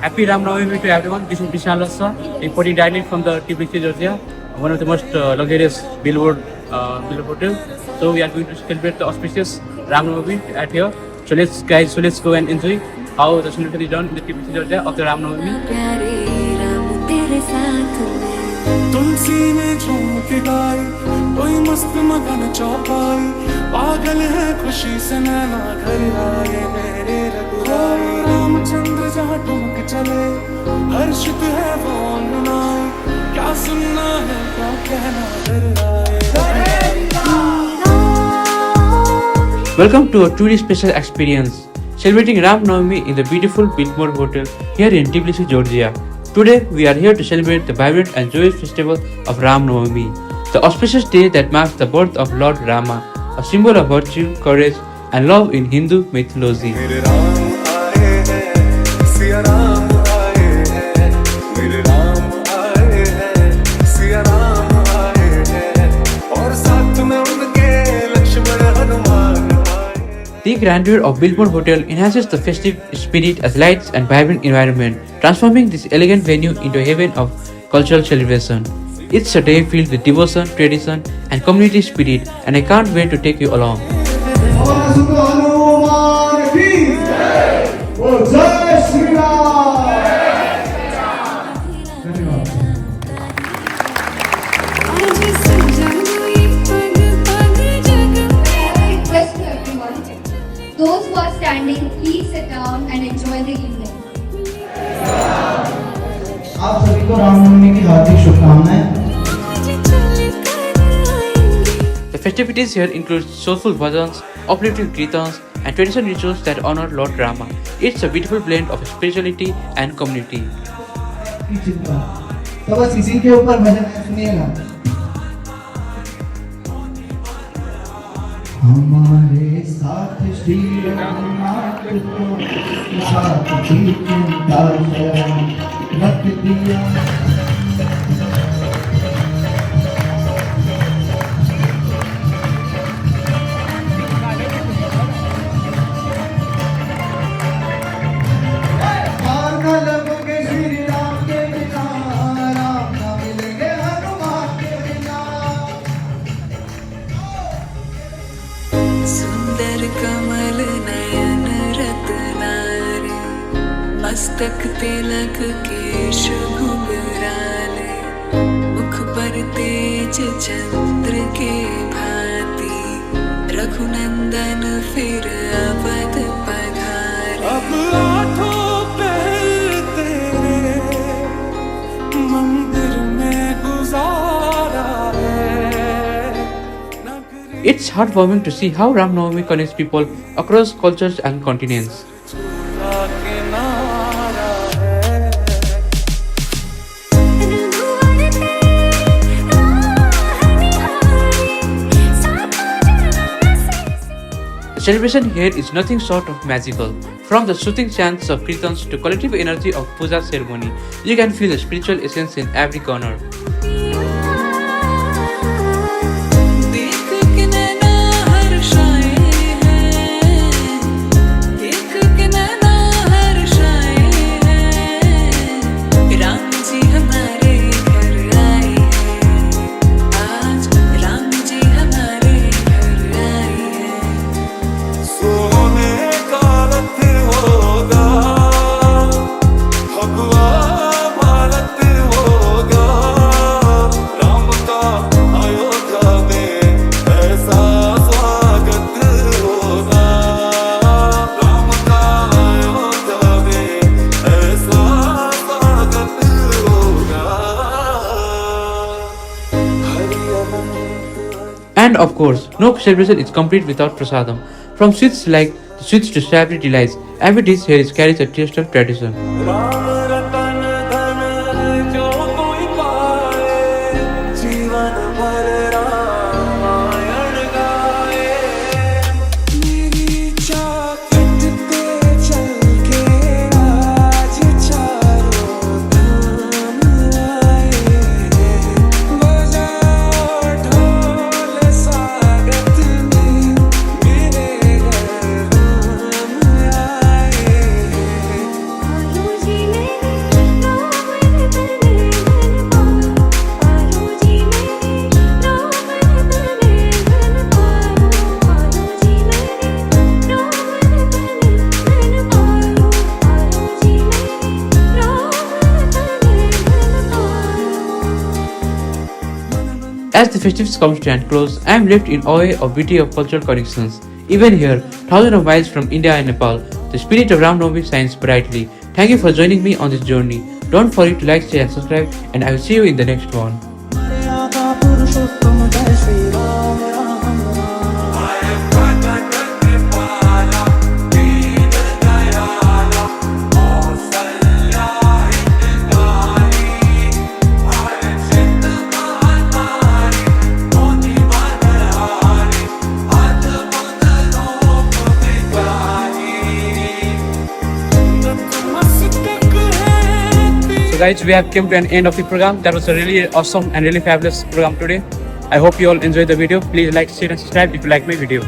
Happy Ram Navami to everyone. This is Vishal Lassa, importing directly from the Tbilisi, Georgia, one of the most luxurious Biltmore Hotel. So we are going to celebrate the auspicious Ram Navami at here. So let's go and enjoy how the celebration is done in the Tbilisi, Georgia of the Ram Navami. तुलसी में झूम के गाई कोई मस्त मगन चौपाई पागल है खुशी से नैना घर आए मेरे रघुराई रामचंद्र जहाँ ठुमक चले हर्षित है वो मनाए क्या सुनना है क्या कहना घर आए Welcome to a truly special experience, celebrating Ram Navami in the beautiful Biltmore Hotel here in Tbilisi, Georgia. Today, we are here to celebrate the vibrant and joyous festival of Ram Navami, the auspicious day that marks the birth of Lord Rama, a symbol of virtue, courage, and love in Hindu mythology. The grandeur of Biltmore Hotel enhances the festive spirit as lights and vibrant environment, transforming this elegant venue into a haven of cultural celebration. It's a day filled with devotion, tradition, and community spirit, and I can't wait to take you along. Those who are standing, please sit down and enjoy the evening. आप सभी को रामनवमी की हार्दिक शुभकामनाएं। The festivities here include soulful bhajans, uplifting kirtans, and traditional rituals that honor Lord Rama. It's a beautiful blend of spirituality and community. तो बस इसी के ऊपर भजन सुनिएगा। हमारे साथ श्री रघुनाथ को साथ की चिंता रख दिया। कमल नयन रत्नारे मस्तक तिलक केश घुंघराले मुख पर तेज चंद्र के भांति रघुनंदन फिर अवध पधारे। अब आठों पहर तेरे मंदिर में गुजारा है। It's heartwarming to see how Ram Navami connects people across cultures and continents. The celebration here is nothing short of magical. From the soothing chants of kirtans to collective energy of puja ceremony, you can feel the spiritual essence in every corner. And of course, no celebration is complete without prasadam. From sweets like the sweets to savory delights, every dish here carries a taste of tradition. जी ने As the festivities comes to end close, I am left in awe of beauty of cultural connections. Even here, thousands of miles from India and Nepal, the spirit of Ram Navami shines brightly. Thank you for joining me on this journey. Don't forget to like, share and subscribe, and I will see you in the next one. So guys, we have come to an end of the program. That was a really awesome and really fabulous program today. I hope you all enjoyed the video. Please like, share and subscribe if you like my video.